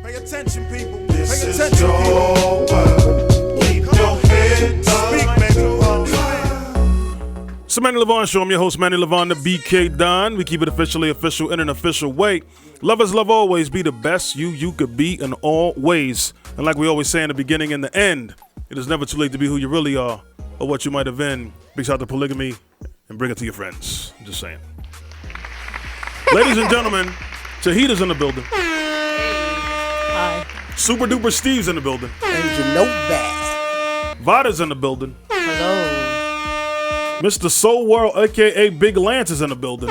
Pay attention, people. This Pay is attention, your people. world. Keep your head up. Speak, Manny. It's the Manny Levon Show. I'm your host, Manny Levon, the BK Don. We keep it officially official in an official way. Lovers love always. Be the best you could be in all ways. And like we always say in the beginning and the end, it is never too late to be who you really are or what you might have been. Big shout out to polygamy and bring it to your friends. I'm just saying. Ladies and gentlemen, Tauheedah's in the building. Hi. Super Duper Steve's in the building. And you know that. Vada's in the building. Hello. Mr. Soul World, a.k.a. Big Lance, is in the building.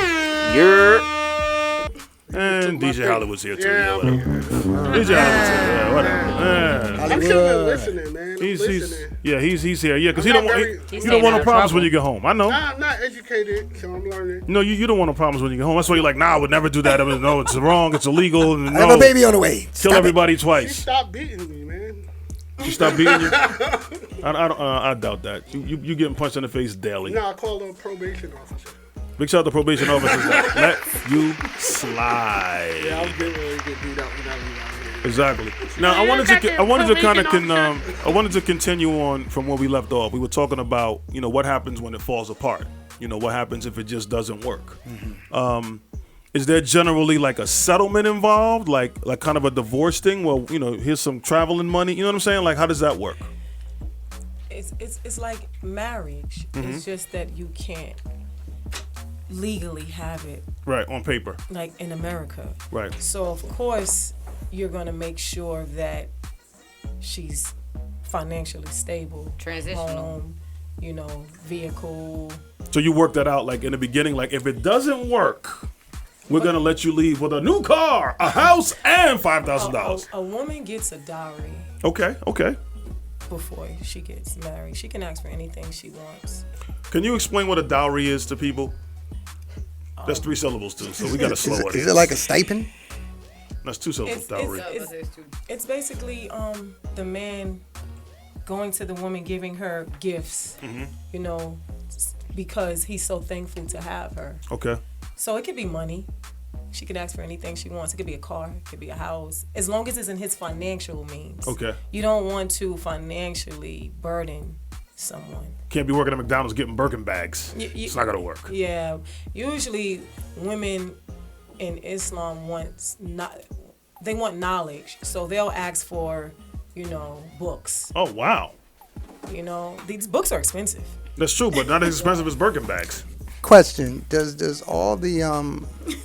And DJ Hollywood's here, too. Yeah, whatever. DJ Hollywood's here. Yeah, whatever. I'm still listening, man. He's he's here. Yeah, because I'm you don't not want very- you don't want no problems when you get home. I know. Nah, I'm not educated, so I'm learning. No, you don't want no problems when you get home. That's why you're like, nah, I would never do that. I mean, no, it's wrong. It's illegal. And I have a baby on the way. Kill Stop everybody She twice. stopped beating me, man. She stopped beating you. I doubt that. You getting punched in the face daily. No, I called her a probation officer. Big shout out to probation officers that let you slide. Yeah, I was getting ready to get beat up when I was out here. Exactly. Now I wanted to continue on from where we left off. We were talking about what happens when it falls apart. What happens if it just doesn't work. Mm-hmm. Is there generally like a settlement involved, like kind of a divorce thing? Well, here's some traveling money. You know what I'm saying? Like, how does that work? It's like marriage. Mm-hmm. It's just that you can't legally have it Right, on paper. like in America. Right. So of course you're gonna make sure that she's financially stable, Transitional. home, vehicle. So you work that out like in the beginning. Like, if it doesn't work, we're gonna let you leave with a new car, a house, and $5,000. A woman gets a dowry Okay. before she gets married. She can ask for anything she wants. Can you explain what a dowry is to people? That's 3 syllables too, so we gotta slow it. Is it like a stipend? That's 2 syllables. Dowry. It's basically the man going to the woman, giving her gifts, because he's so thankful to have her. Okay. So it could be money. She could ask for anything she wants. It could be a car, it could be a house, as long as it's in his financial means. Okay. You don't want to financially burden someone. Can't be working at McDonald's getting Birkin bags. It's not gonna work. Yeah. Usually women in Islam want knowledge. So they'll ask for, books. Oh wow. These books are expensive. That's true, but not as expensive as Birkin bags. Question: Does all the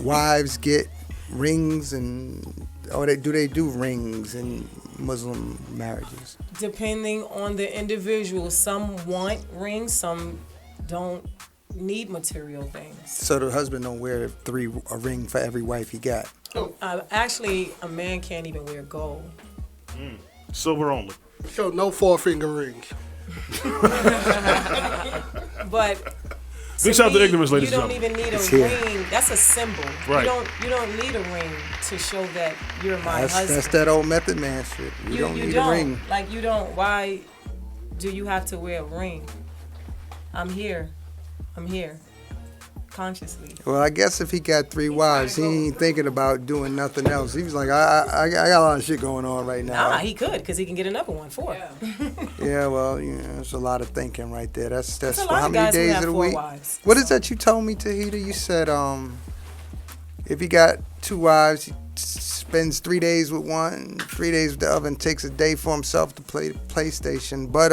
wives get rings or do they do rings in Muslim marriages? Depending on the individual, some want rings, some don't need material things. So the husband don't wear a ring for every wife he got. Actually, a man can't even wear gold. Silver only. So no 4-finger rings. But Big shout out to ignorance, ladies you and don't gentlemen. even need a here. ring. That's a symbol. Right. You don't need a ring to show that you're my husband. That's that old Method Man shit. You don't need a ring. Like, you don't. Why do you have to wear a ring? I'm here. Consciously. Well, I guess if he got 3 wives, he ain't thinking about doing nothing else. He was like, I got a lot of shit going on right now. He could, because he can get another one for it. Yeah, well, it's a lot of thinking right there. That's a for lot how of many guys who days have of the 4 week? wives. What is that you told me, Tauheedah? You said if he got 2 wives, he spends 3 days with one, 3 days with the other, and takes a day for himself to play the PlayStation. But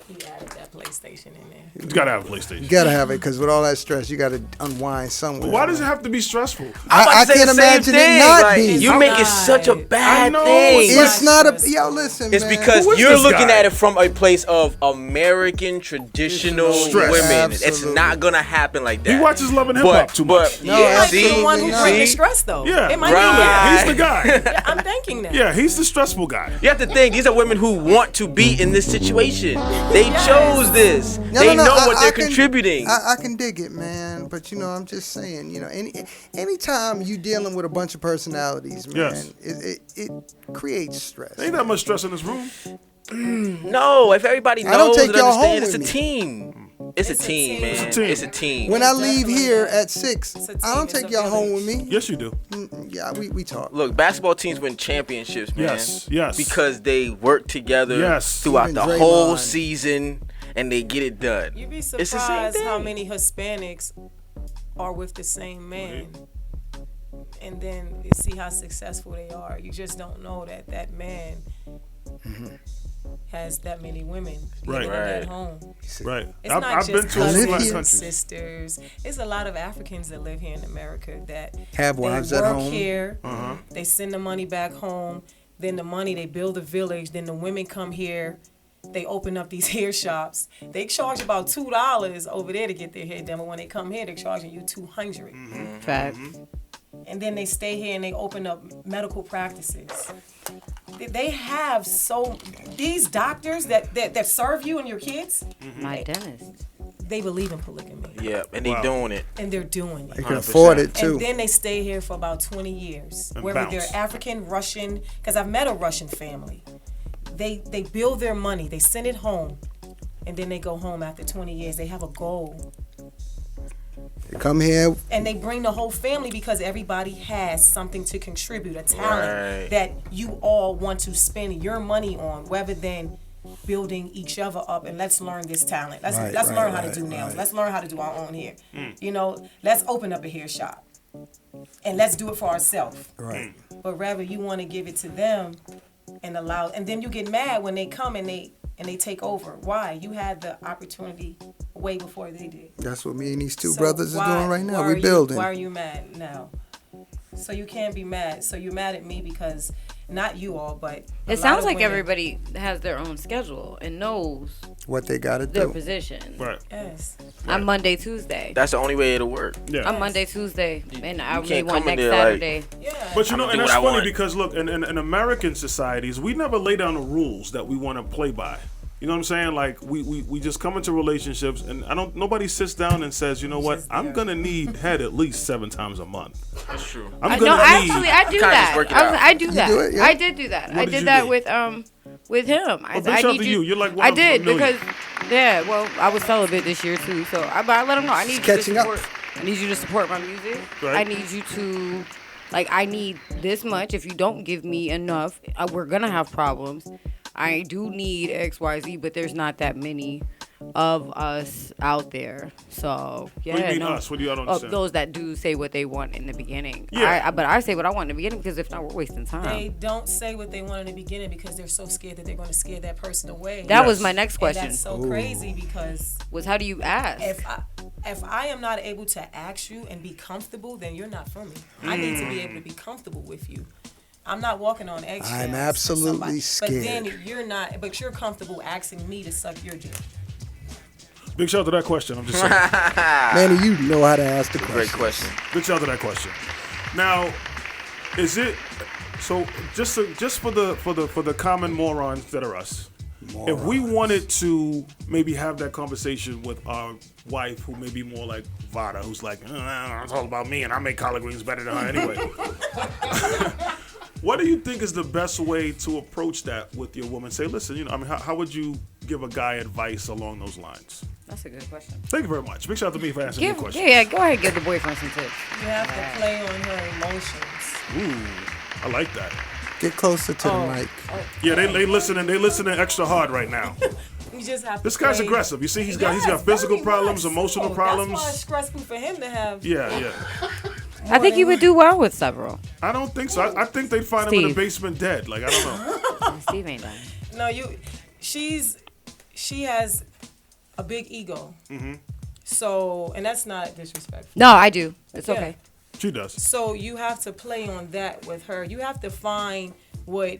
He added that PlayStation in there. You gotta have a PlayStation. you gotta have it because with all that stress, you gotta unwind somewhere. Why does it have to be stressful? I can't imagine it not be. You make it such a bad know, thing. It's not a listen. It's man. because Who is you're this looking guy? at it from a place of American traditional Stress. women. It's Absolutely. not gonna happen like that. He watches Love and Hip Hop too much. No, He Yeah, might be the see? one who See? brings the stress, though. Yeah, It might right. He's the guy. be. Yeah, I'm thinking that. Yeah, he's the stressful guy. You have to think these are women who want to be in this situation. They Yes. chose this. No, They no, know I- what I they're can- contributing. I can dig it, man. But I'm just saying, anytime you dealing with a bunch of personalities, man, Yes. it creates stress. Ain't that much stress in this room. No, if everybody I don't knows take and y'all home understands, it's a with me. team. It's a team, man. It's a team. It's a team. When I leave Definitely here is. at 6, It's a I don't team, take it's a y'all home with village. me. Yes, you do. Yeah, we talk. Look, basketball teams win championships, man. Yes. Because they work together Yes. throughout Even the Draymond. whole season and they get it done. You'd be It's the same surprised how thing. many Hispanics are with the same man. And then you see how successful they are. You just don't know that that man has that many women Right. living in that Right. home. Right. It's I've not been just to a live black cousins here. and countries. sisters. It's a lot of Africans that live here in America that Have wives they at work home. here. They send the money back home. Then the money, they build a village. Then the women come here. They open up these hair shops. They charge about $2 over there to get their hair done. But when they come here, they're charging you $200. Fact. And then they stay here and they open up medical practices. They have these doctors that serve you and your kids, My dentist. they believe in polygamy. Yeah, and they Wow. doing it. And they're doing They it. can 100%. afford it too. And then they stay here for about 20 years. And Whether bounce. they're African, Russian, because I've met a Russian family. They build their money, they send it home, and then they go home after 20 years. They have a goal. They come here. And they bring the whole family because everybody has something to contribute, a talent Right. that you all want to spend your money on, rather than building each other up and let's learn this talent. Let's Right, learn how to right, do nails. right. Let's learn how to do our own hair. You know, let's open up a hair shop. And let's do it for ourselves. Right. But rather you want to give it to them and then you get mad when they come and they take over. Why? You had the opportunity way before they did. That's what me and these two So brothers why- are doing right now. why We're are you- building. Why are you mad now? So you can't be mad. So you're mad at me because, not you all, but a It lot sounds of like women- everybody has their own schedule and knows What they gotta their do. position. Right. Yes. I'm Monday, Tuesday. That's the only way it'll work. Yeah. I'm Monday, Tuesday, and I you may can't want come in next there like- Saturday. Yeah. But you know, I'ma and do that's what I funny want. because look, in American societies, we never lay down the rules that we want to play by. You know what I'm saying? Like we just come into relationships, and nobody sits down and says, you know what, I'm gonna need head at least 7 times a month. That's true. I'm No, gonna need. I do Kinda just that. work it out. I do that. do it, yeah? I did do that. I did did you that do? with him. I Well, big shout out need to you. You're like one I of a did million. because well, I was celibate this year too, so I let him know I need you to catching up. support. I need you to support my music. Right. I need you to I need this much. If you don't give me enough, we're gonna have problems. I do need XYZ, but there's not that many of us out there. So yeah, What do you mean no. us? What do you don't Of understand? those that do say what they want in the beginning. Yeah. But I say what I want in the beginning because if not, we're wasting time. They don't say what they want in the beginning because they're so scared that they're going to scare that person away. That was Yes. my next And question. that's so crazy because Was how do you ask? if I am not able to ask you and be comfortable, then you're not for me. I need to be able to be comfortable with you. I'm not walking on eggshells. I'm for absolutely somebody. But scared. then you're not. But you're comfortable asking me to suck your dick. Big shout out to that question. I'm just saying. Manny, you know how to ask the Great question. question. Big shout out to that question. Now, is it so? Just for the common morons that are us. If we wanted to maybe have that conversation with our wife, who may be more like Vada, who's like, it's all about me and I make collard greens better than her anyway. What do you think is the best way to approach that with your woman? Say, listen, you know, I mean, how would you give a guy advice along those lines? That's a good question. Thank you very much. Big shout out to me for answering your question. Yeah, go ahead, give the boyfriend some tips. You have to play on her emotions. Ooh, I like that. Get closer to the mic. Yeah, they listening extra hard right now. You just have This to guy's play. aggressive. You see, he's got Yes, physical very problems, much emotional so. problems. That's why it's stressful for him to have. Yeah. I think you would do well with several. I don't think so. I think they'd find him in the Steve. basement dead. Like, I don't know. Steve ain't lying. No, she has a big ego. Mm-hmm. So, and that's not disrespectful. No, I do. It's Yeah. okay. She does. So you have to play on that with her. You have to find what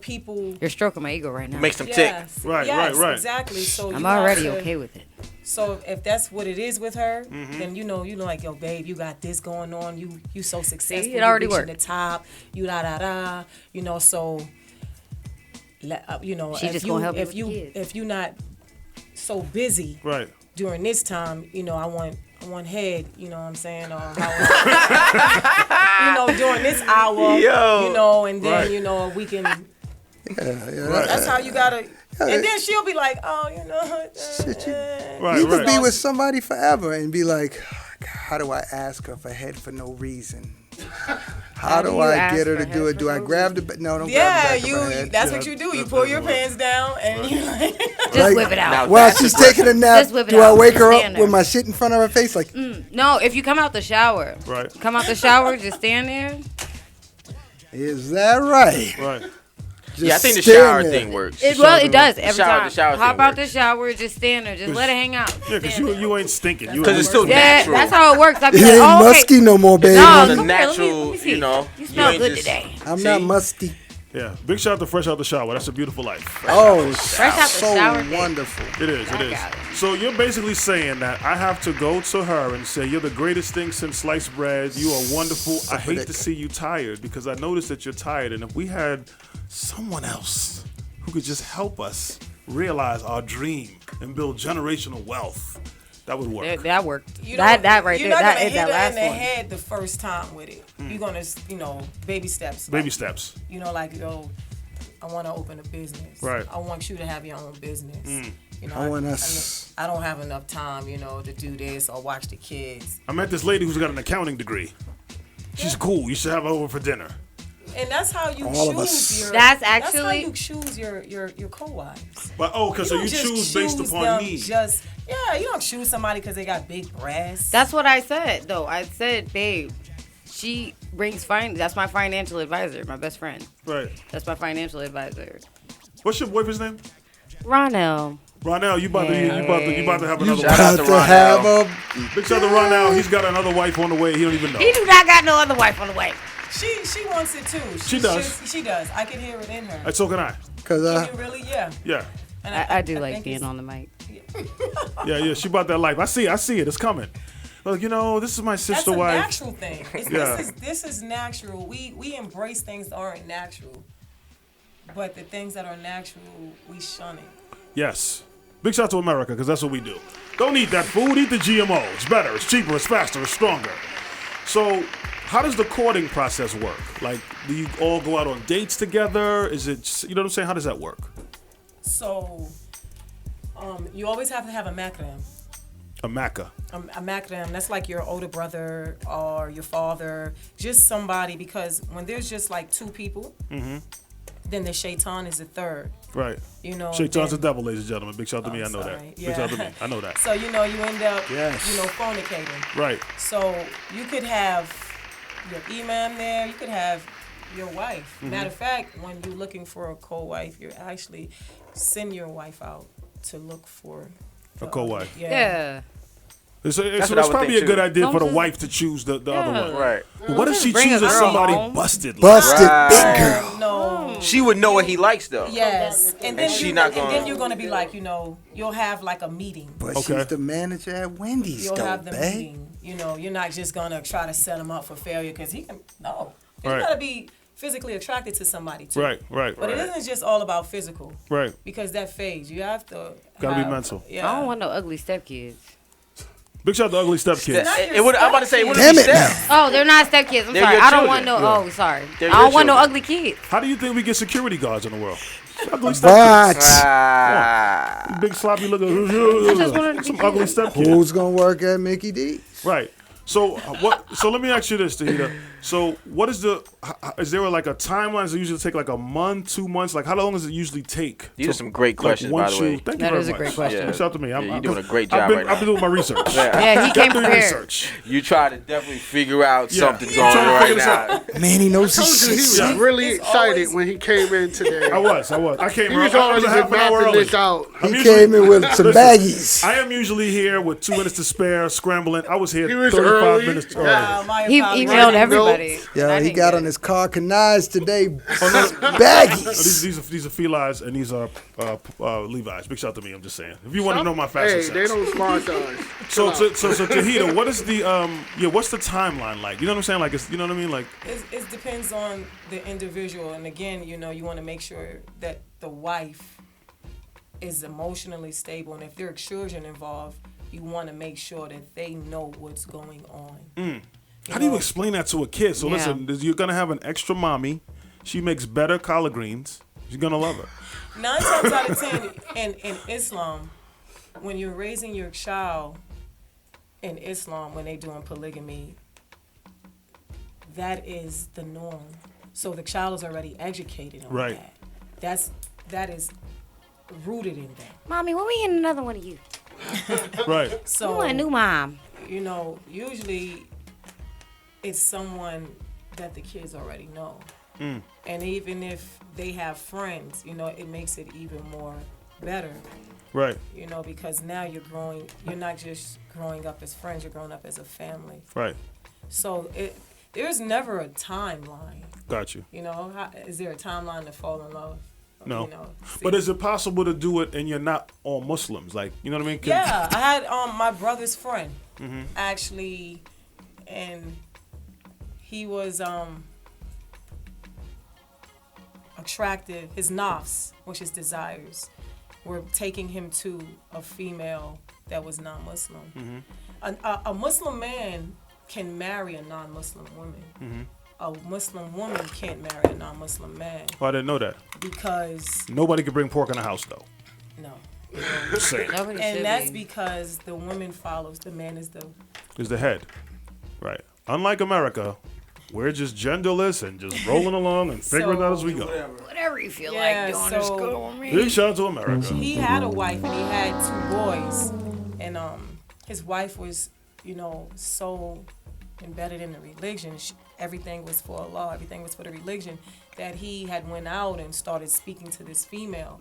people. You're stroking my ego right now. Makes them tick. Yes, Right, yes, right. Exactly. So I'm you have already to- okay with it. So if that's what it is with her, Mm-hmm. then you know like, yo, babe, you got this going on. You so successful. it already you reaching worked. the top. You da da da. You know, so. You know, She if just you gonna help you if with you the kids. if you not so busy Right. during this time, you know, I want head. You know what I'm saying? Or how, you know, during this hour. Yo. You know, and then Right. you know we can That's how you gotta. And then she'll be like, oh, you know. Shit, Right, you could right. be with somebody forever and be like, how do I ask her for head for no reason? How do you I ask get her for to head do it? for Do I no grab the no? Don't Yeah, grab the back of her head. that's what you do. You pull your pants down and you like. Just Like, whip it out. While she's taking a nap, Just whip it do I out. wake her Stand up there. with my shit in front of her face? Like, No, if you come out the shower. Right. Come out the shower, just stand there. is that right? Right. Just Yeah, I think the stand shower there. thing works. It does every shower- time. the shower Hop thing out works. the shower, just stand there. Just let it hang out. Yeah, because Stand there. you ain't stinking. You Because it's still Yeah, natural. that's how it works. I be It like, ain't oh, okay. musky no more, baby. No, The come here, let me natural, see. you know. You smell ain't good just- today. I'm See? not musty. Yeah. Big shout out to Fresh Out the Shower. That's a beautiful life. Oh, Fresh out the so shower day. wonderful. It is. It I is. got it. So you're basically saying that I have to go to her and say, you're the greatest thing since sliced bread. You are wonderful. I hate to see you tired because I noticed that you're tired. And if we had someone else who could just help us realize our dream and build generational wealth, that would work. That worked. You That don't- right you're there. not That gonna is hit that her last in the one. head the first time with it. You're gonna, baby steps. Baby like, steps. like, yo, I want to open a business. Right. I want you to have your own business. You know, I want us. I don't have enough time, to do this or watch the kids. I met this lady who's got an accounting degree. She's cool. You should have her over for dinner. And that's how you All of choose us. your. That's how actually- you choose your co-wives. But okay, so don't you just choose based choose upon them need. You don't choose somebody because they got big breasts. That's what I said, though. I said, babe, she brings that's my financial advisor, my best friend. Right. That's my financial advisor. What's your boyfriend's name? Ronell. Ronell, you about to have You another Shout wife. out about to to have Ronell. a. Big shout out to Ronell. He's got another wife on the way. He don't even know. He do not got no other wife on the way. She wants it too. She does. She does. I can hear it in her. So can I. Cause Can you really? Yeah. Yeah. And I do like think being it's- on the mic. Yeah. She bought that life. I see it. It's coming. Look, this is my That's sister a wife. natural thing. Yeah. This is natural. We embrace things that aren't natural, but the things that are natural, we shun it. Yes. Big shout out to America, because that's what we do. Don't eat that food. Eat the GMO. It's better. It's cheaper. It's faster. It's stronger. So, how does the courting process work? Like, do you all go out on dates together? Is it, you know what I'm saying? How does that work? So, you always have to have a macadam. A maca. A macadam, that's like your older brother or your father, just somebody, because when there's just like two people, then the shaitan is the third. Right. Shaitan's the devil, ladies and gentlemen. Big shout out to me. I know that. sorry. Big shout out to Yeah. me. I know that. So, you end up, Yes. fornicating. Right. So you could have your imam there, you could have your wife. Matter of fact, when you're looking for a co-wife, you're actually send your wife out to look for A co-wife. Yeah. So what it's I would probably think, a good too. idea Don't for the just- wife to choose the other one. Right. But what if she bring a chooses girl somebody home. busted? Busted Right. big girl. No. She would know what he likes, though. Yes. And then she not and gonna- then you're gonna be like, you'll have like a meeting. But Okay. she's the manager at Wendy's, You'll though, have the babe. meeting. You're not just gonna try to set him up for failure because he can. No. You Right. gotta be physically attracted to somebody too. Right. But it isn't just all about physical. Right. Because that fades. You have to. Gotta be have- mental. Yeah. I don't want no ugly stepkids. Big shout out to Ugly Stepkids. I'm about to say, it wouldn't Damn be it now. step. Oh, they're not stepkids. I'm They're sorry. your I don't want no. children. Oh, sorry. They're I don't your want no children. ugly kids. How do you think we get security guards in the world? Ugly stepkids. But Ah. Big sloppy looking. Some ugly stepkids. who's gonna work at Mickey D? Right. So So let me ask you this, Tauheedah. So what is is there like a timeline? Does it usually take like a month, 2 months? Like how long does it usually take? These are some great like, questions, by once the way. you- Thank you That very is a much. great question. Big shout out to me. Yeah, you're doing a great job I've been, right I've been now. doing my research. Yeah, he came Doing prepared. research. You try to definitely figure out Yeah. something Yeah. going Trying to on figure right this now. Man, he knows Told his you he shit. was Yeah. really It's excited always- when he came in today. I was. I came. He was I already was half been an hour mapping early. this out. I'm He usually- came in with some Listen, baggies. I am usually here with 2 minutes to spare, scrambling. I was here He was 35 early. minutes early. My He apologies. emailed everybody. Yo, I he didn't got get on it. his car canines today. Oh, Baggies. These are felines and these are Levi's. Big shout out to me. I'm just saying. If you want to know my fashion Hey, sense. they don't sponsor us. So Tauheedah, what is the what's the timeline like? You know what I'm saying? Like, you know what I mean? Like, It depends on the individual, and again, you want to make sure that the wife is emotionally stable, and if there are children involved, you want to make sure that they know what's going on. how do you explain that to a kid? So Yeah. listen, you're gonna have an extra mommy. She makes better collard greens. She's gonna love her. 9 times out of 10 in Islam, when you're raising your child in Islam, when they're doing polygamy, that is the norm. So the child is already educated on Right. that. That is rooted in them. Mommy, when we getting another one of you? Right. So I want a new mom. you know, usually it's someone that the kids already know. And even if they have friends, you know, it makes it even more better, Right. you know, because now you're not just growing up as friends, you're growing up as a family. Right. So there's never a timeline, Got you. you know. Is there a timeline to fall in love? No. You know, But is it possible to do it and you're not all Muslims? Like, you know what I mean? Yeah, I had my brother's friend Mm-hmm. actually, and he was attractive. His nafs, which is desires, were taking him to a female that was non-Muslim. A Muslim man can marry a non-Muslim woman. A Muslim woman can't marry a non-Muslim man Oh, I didn't know that. because Nobody can bring pork in the house, though. no. Just saying. Nobody should And that's be. because the woman follows, the man is the Is the head. Right. Unlike America, we're just genderless and just rolling along and figuring it out as we go. Whatever you feel Yeah, like doing is so- good on me. Big shout out to America. he had a wife and he had 2 boys, and his wife was, you know, so embedded in the religion. Everything was for Allah, everything was for the religion, that he had went out and started speaking to this female.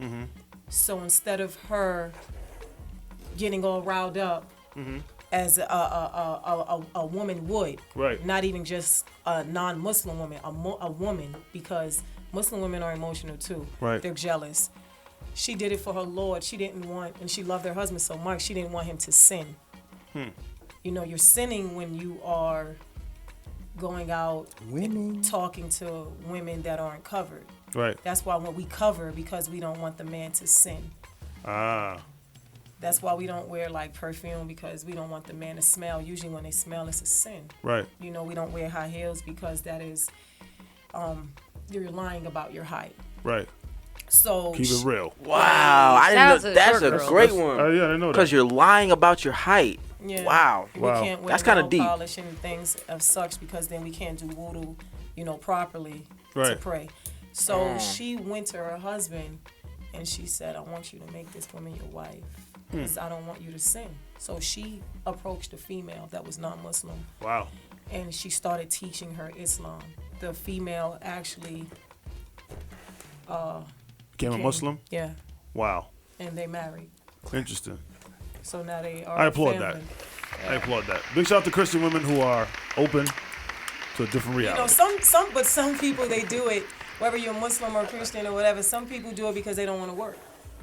So instead of her getting all riled up as a woman would, Right. not even just a non-Muslim woman, a woman, because Muslim women are emotional too. Right. They're jealous. She did it for her Lord. She didn't want, and she loved her husband so much, she didn't want him to sin. You know, you're sinning when you are going out and talking to women that aren't covered. Right. That's why when we cover, because we don't want the man to sin. Ah. That's why we don't wear like perfume, because we don't want the man to smell. Usually when they smell, it's a sin. Right. You know, we don't wear high heels because that is, you're lying about your height. Right. So Keep it real. Wow, I Shout out didn't to know. the That's short a girls. great Yeah, one. I didn't know Because that. you're lying about your height. yeah, Wow. we Wow. can't wear That's kinda nail deep. polish and things of such, because then we can't do wudu, you know, properly to Right. pray. So she went to her husband and she said, I want you to make this woman your wife, because I don't want you to sin. So she approached a female that was non-Muslim Wow. and she started teaching her Islam. The female actually Became a came- Muslim? Yeah, Wow. and they married. Interesting. So now they are I a applaud family. I applaud that. Big shout out to Christian women who are open to a different You know, reality. some people, they do it, whether you're Muslim or Christian or whatever, some people do it because they don't want to work.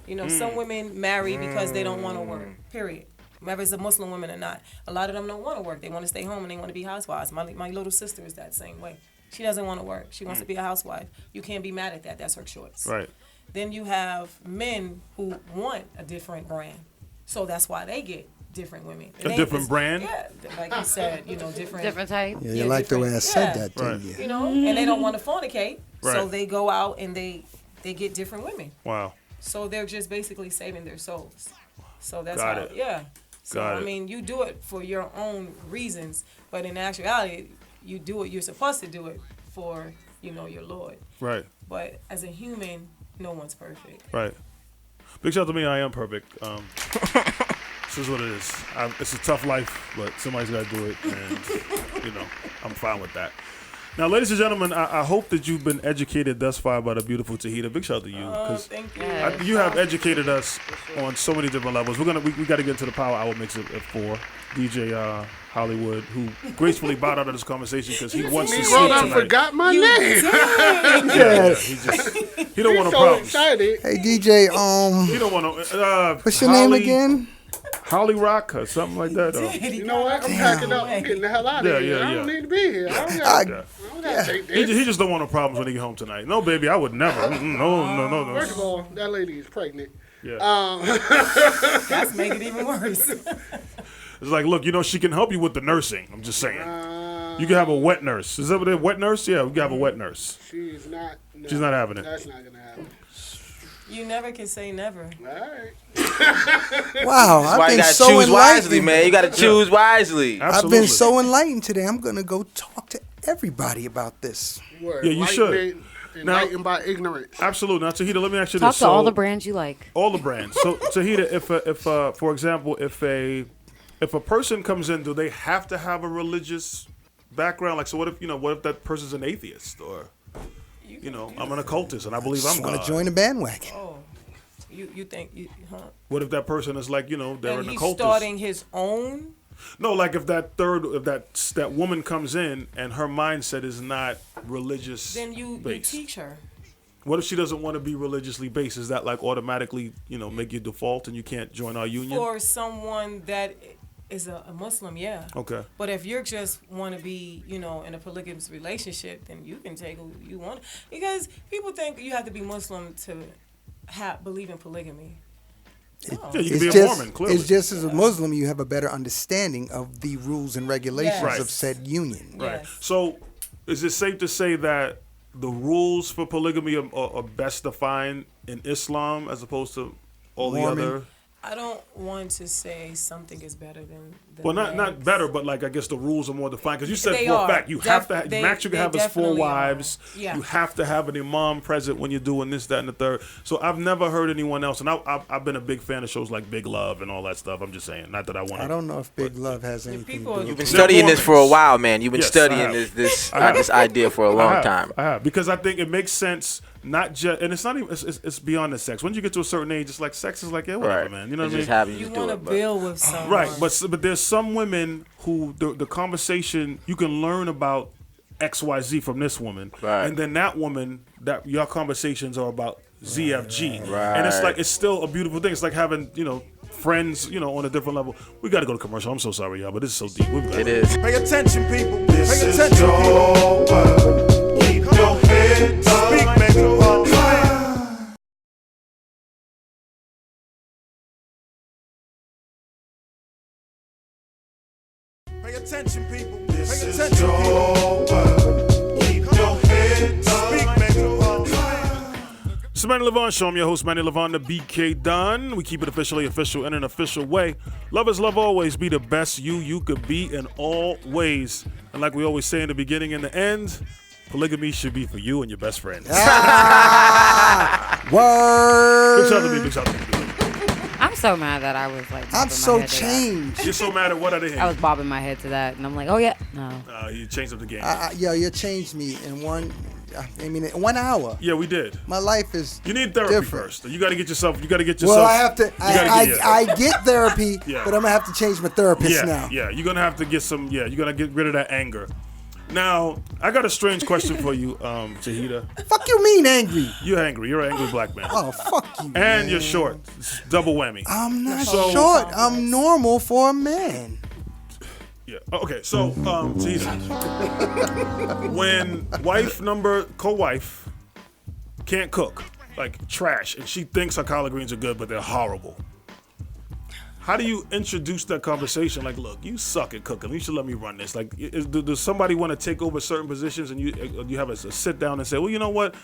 You know, some women marry because they don't want to work, period. Whether it's a Muslim woman or not. A lot of them don't want to work. They want to stay home and they want to be housewives. My little sister is that same way. She doesn't want to work. She wants to be a housewife. You can't be mad at that. That's her choice. Right. Then you have men who want a different brand. So that's why they get different women. It A ain't different this- brand? Yeah, like you said, you know, Different type. Yeah, you Yeah, like the way I different- said yeah. that, didn't Right. you? you know, and they don't want to fornicate, so Right. they go out and they get different women. Wow. So they're just basically saving their souls. So that's Got how, it. yeah. So Got I it. mean, you do it for your own reasons, but in actuality, you do it. You're supposed to do it for, you know, your Lord. Right. But as a human, no one's perfect. Right. Big shout out to me. I am perfect. This is what it is. It's a tough life, but somebody's got to do it, and you know, I'm fine with that. Now, ladies and gentlemen, I hope that you've been educated thus far by the beautiful Tauheedah. Big shout out to you, because Thank you. you have educated us on so many different levels. We got to get into the Power Hour mix at 4. DJ Hollywood, who gracefully bowed out of this conversation because he wants to Negro sleep done tonight. forgot my You name. did. Yeah, he don't want no So problems. excited. Hey DJ, He don't want no. what's your name again? Holly Rock or something like that. You know what? I'm packing up. I'm getting the hell out of Yeah, here. yeah, I don't yeah. need to be here. I don't I- got to take He this. just don't want no problems when he get home tonight. No, baby, I would never. No. First of all, that lady is pregnant. Yeah. That's make it even worse. It's like, look, you know, she can help you with the nursing. I'm just saying. You can have a wet nurse. Is that what it? Wet nurse? Yeah, we can have a wet nurse. She's not. No, She's not having it. That's not gonna happen. You never can say never. All right. Wow, That's why I've you been gotta so choose wisely, enlightened. man. You gotta choose wisely. Absolutely. I've been so enlightened today. I'm gonna go talk to everybody about this. Word. Yeah, you should. Enlightened by ignorance. Absolutely. Now, Tauheedah, let me ask you Talk this. to all the brands you like. All the brands. So, Tauheedah, if for example, if a person comes in, do they have to have a religious background? Like, so what if that person's an atheist or, I'm an occultist and I believe I'm Want God. to join the bandwagon? Oh, you think huh? What if that person is like, they're And an he's occultist? starting his own. No, like if that woman comes in and her mindset is not religious Then you based. teach her. What if she doesn't want to be religiously based? Is that like automatically, make you default and you can't join our union? For someone that is a Muslim, yeah. Okay. But if you're just want to be, in a polygamous relationship, then you can take who you want. Because people think you have to be Muslim to believe in polygamy. No. Yeah, you can be a Mormon, clearly. It's just as a Muslim, you have a better understanding of the rules and regulations Yes. of said union. Right. Yes. So, is it safe to say that the rules for polygamy are best defined in Islam as opposed to all Mormon. the other? I don't want to say something is better than the Well, not next. better, but like I guess the rules are more defined because you said They for a are. fact you have to They- max you can they have is 4 definitely are. wives. Yeah. You have to have an imam present when you're doing this, that, and the third. So I've never heard anyone else, and I've been a big fan of shows like Big Love and all that stuff. I'm just saying, not that I want. I don't know if Big Love has anything to people- do You've with been it. studying this for a Mormons. while, man. You've been Yes, I studying have. this I have. this idea for a long time. I have because I think it makes sense. Not just, and it's not even. It's beyond the sex. Once you get to a certain age, it's like sex is like whatever, Right. man. You know It's what I just mean? having you You just do want to it. But build with someone. Right, but there's some women who the conversation you can learn about XYZ from this woman, Right. and then that woman that your conversations are about ZFG, Right. and it's like it's still a beautiful thing. It's like having friends on a different level. We got to go to commercial. I'm so sorry, y'all, but this is so deep. it is. Pay attention, people. This Pay is attention. your world. Keep your head up. Speak, baby. Pay attention, people. This Pay is attention, your people. world. Keep your head Speak, up. baby. It's the Manny Levon Show. I'm your host, Manny Levon, the BK Don. We keep it officially official in an official way. Love is love always. Be the best you could be in all ways. And like we always say in the beginning and the end, polygamy should be for you and your best friend. Big Word. shout out to me, big shout out to me. I'm so mad that I was like. I'm bobbing my so head to that. changed. You're so mad at what I did I was bobbing my head to that, and I'm like, oh yeah, no. You changed up the game. Yo, you changed me in one. I mean, in 1 hour. Yeah, we did. My life is. You need therapy different. first. You got to get yourself. Well, I have to. you gotta get- I get therapy, Yeah. but I'm gonna have to change my therapist Yeah, now. yeah. You're gonna have to get some. Yeah, you're gonna get rid of that anger. Now, I got a strange question for you, Tauheedah. Fuck you mean angry? You're angry. You're an angry black man. Oh, fuck you. And man. you're short. It's double whammy. I'm not So- short. I'm normal for a man. Yeah. Okay. So, Tauheedah, when co-wife can't cook, like trash, and she thinks her collard greens are good, but they're horrible. How do you introduce that conversation? Like, look, you suck at cooking. You should let me run this. Like, does somebody want to take over certain positions, and you have a sit down and say, well, you know what?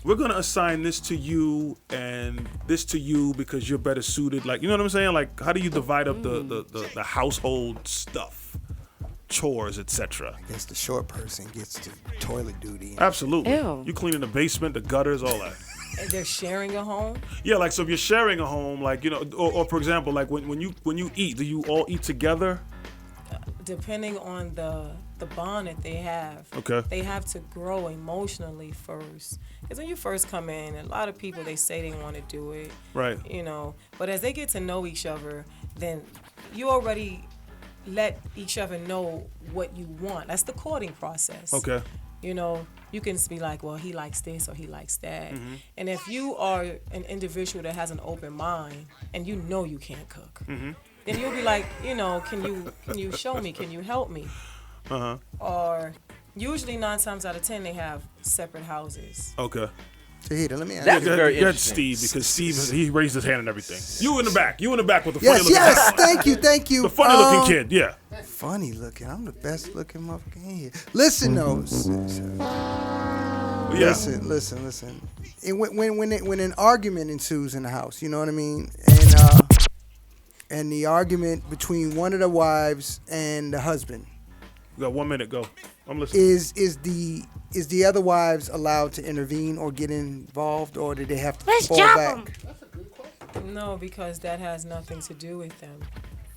We're gonna assign this to you and this to you because you're better suited. Like, you know what I'm saying? Like, how do you divide up the household stuff, chores, etc.? I guess the short person gets the toilet duty. Absolutely. Ew. You cleaning the basement, the gutters, all that. And they're sharing a home. Yeah, like so if you're sharing a home, like or for example, like when you eat, do you all eat together? Depending on the bond that they have. Okay. They have to grow emotionally first. Because when you first come in, a lot of people, they say they want to do it. Right. But as they get to know each other, then you already let each other know what you want. That's the courting process. Okay. You can be like, well, he likes this or he likes that. Mm-hmm. And if you are an individual that has an open mind and you know you can't cook, Mm-hmm. then you'll be like, can you show me? Can you help me? Uh-huh. Or usually 9 times out of 10 they have separate houses. Okay. Tauheedah, let me ask That's you. very Get interesting. Steve, because Steve, he raised his hand and everything. You in the back with the funny Yes, looking yes. kid. Thank you. The funny looking kid, yeah. Funny looking. I'm the best looking motherfucker in here. Listen, though. Yeah. Listen. When an argument ensues in the house, you know what I mean, and the argument between one of the wives and the husband. You got 1 minute, go. I'm listening. Is the other wives allowed to intervene or get involved, or do they have to fall back? No, because that has nothing to do with them.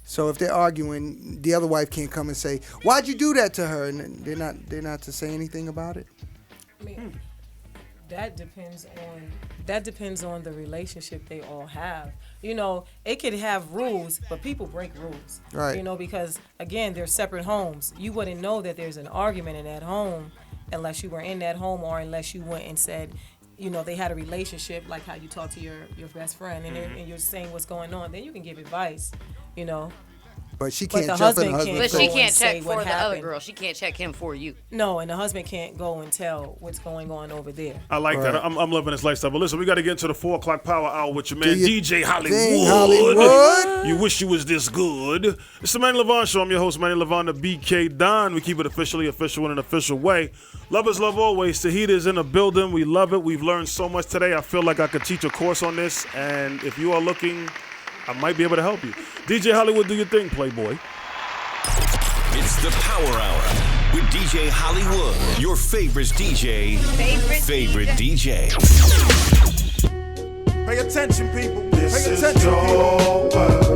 So if they're arguing, the other wife can't come and say, "Why'd you do that to her?" And they're not to say anything about it. I mean, that depends on the relationship they all have. You know, it could have rules, but people break rules. Right. You know, because again, they're separate homes. You wouldn't know that there's an argument in that home unless you were in that home, or unless you went and said, you know, they had a relationship, like how you talk to your best friend and you're saying what's going on. Then you can give advice, you know. But she But can't the jump in husband her can't husband's But she go face. can't and say check what for the other happened. girl. She can't check him for you. No, and the husband can't go and tell what's going on over there. I like that. I'm loving this lifestyle. But listen, we got to get into the 4 o'clock power hour with your man, Do your DJ Hollywood. thing, Hollywood. You wish you was this good. It's the Manny Levon Show. I'm your host, Manny Levon, the BK Don. We keep it officially official in an official way. Love is love always. Tauheedah is in the building. We love it. We've learned so much today. I feel like I could teach a course on this. And if you are looking, I might be able to help you. DJ Hollywood, do your thing, Playboy. It's the Power Hour with DJ Hollywood, your favorite DJ. Favorite DJ. Pay attention, people. This Pay is attention, people. your world.